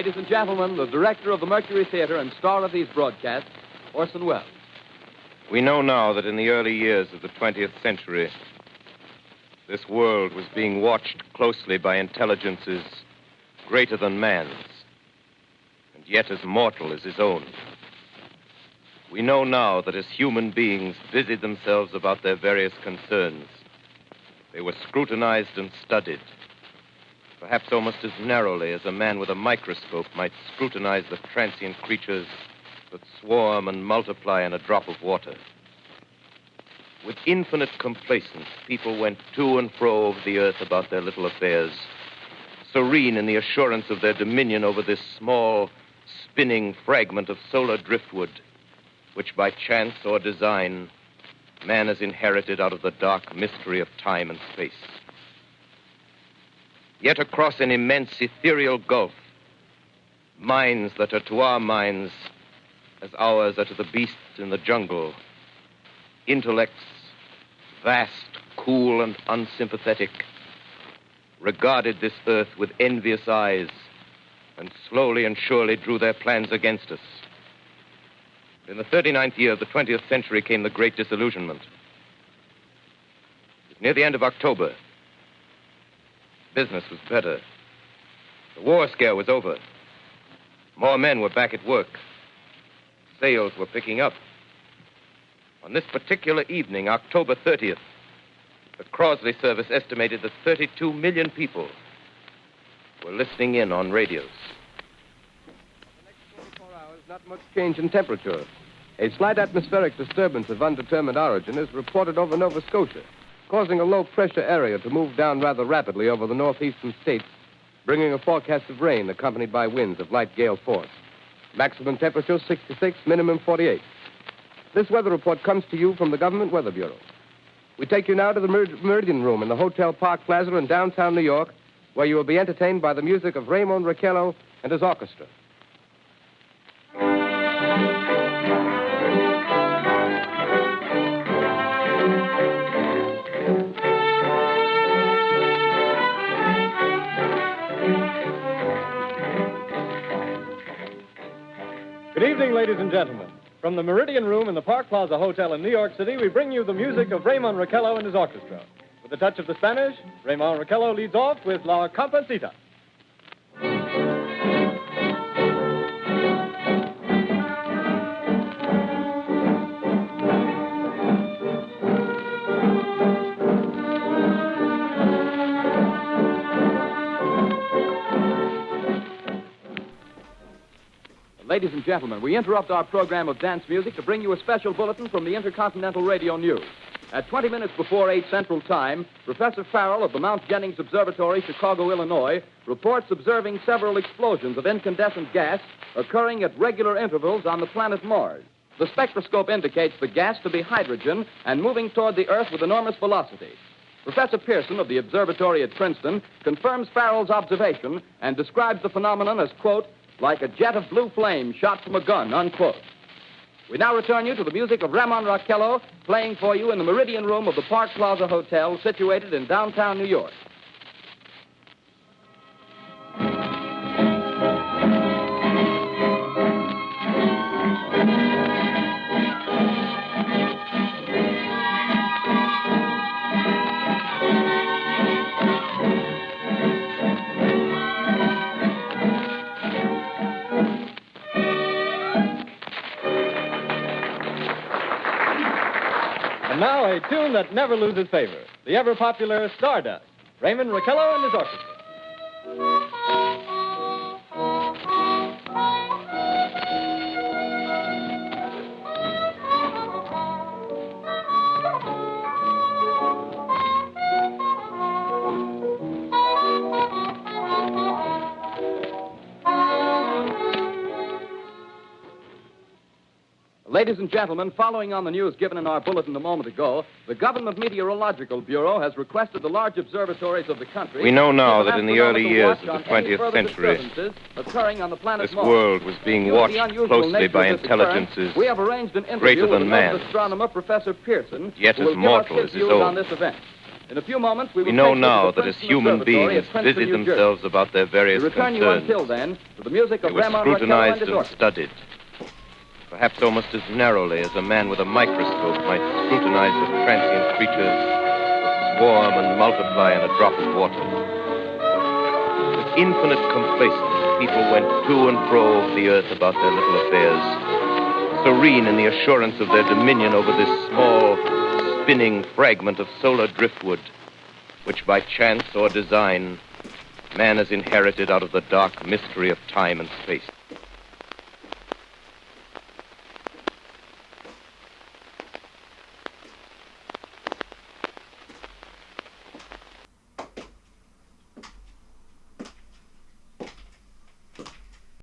Ladies and gentlemen, the director of the Mercury Theater and star of these broadcasts, Orson Welles. We know now that in the early years of the 20th century, this world was being watched closely by intelligences greater than man's, and yet as mortal as his own. We know now that as human beings busied themselves about their various concerns, they were scrutinized and studied, perhaps almost as narrowly as a man with a microscope might scrutinize the transient creatures that swarm and multiply in a drop of water. With infinite complacence, people went to and fro over the earth about their little affairs, serene in the assurance of their dominion over this small, spinning fragment of solar driftwood, which by chance or design, man has inherited out of the dark mystery of time and space. Yet across an immense ethereal gulf, minds that are to our minds as ours are to the beasts in the jungle, intellects, vast, cool, and unsympathetic, regarded this earth with envious eyes and slowly and surely drew their plans against us. In the 39th year of the 20th century came the Great Disillusionment. It was near the end of October. Business was better. The war scare was over. More men were back at work. Sales were picking up. On this particular evening, October 30th, the Crosley service estimated that 32 million people were listening in on radios. The next 24 hours, not much change in temperature. A slight atmospheric disturbance of undetermined origin is reported over Nova Scotia, causing a low-pressure area to move down rather rapidly over the northeastern states, bringing a forecast of rain accompanied by winds of light gale force. Maximum temperature 66, minimum 48. This weather report comes to you from the Government Weather Bureau. We take you now to the Meridian Room in the Hotel Park Plaza in downtown New York, where you will be entertained by the music of Raymond Raquello and his orchestra. Good evening, ladies and gentlemen. From the Meridian Room in the Park Plaza Hotel in New York City, we bring you the music of Raymond Raquello and his orchestra. With a touch of the Spanish, Raymond Raquello leads off with La Comparsita. Ladies and gentlemen, we interrupt our program of dance music to bring you a special bulletin from the Intercontinental Radio News. At 20 minutes before 8 Central Time, Professor Farrell of the Mount Jennings Observatory, Chicago, Illinois, reports observing several explosions of incandescent gas occurring at regular intervals on the planet Mars. The spectroscope indicates the gas to be hydrogen and moving toward the Earth with enormous velocity. Professor Pearson of the observatory at Princeton confirms Farrell's observation and describes the phenomenon as, quote, like a jet of blue flame shot from a gun, unquote. We now return you to the music of Raymond Raquello, playing for you in the Meridian Room of the Park Plaza Hotel, situated in downtown New York. And now a tune that never loses favor, the ever-popular Stardust, Raymond Raquello and his orchestra. Ladies and gentlemen, following on the news given in our bulletin a moment ago, the Government Meteorological Bureau has requested the large observatories of the country. We know now that in the early years of the 20th century, occurring on the planet this Mars. world was being watched closely by intelligences we have arranged an greater interview with than man, astronomer Professor Pearson, yet who will as mortal give us as his his views own. on this event. In a few moments, we will We know take you now to the that as Princeton human Observatory beings at Princeton, busy New Jersey. themselves about their various We return you concerns, until then to the music they of were Ramon Raquello and scrutinized his and orchestra. studied, perhaps almost as narrowly as a man with a microscope might scrutinize the transient creatures that swarm and multiply in a drop of water. With infinite complacence, people went to and fro over the earth about their little affairs, serene in the assurance of their dominion over this small, spinning fragment of solar driftwood, which by chance or design, man has inherited out of the dark mystery of time and space.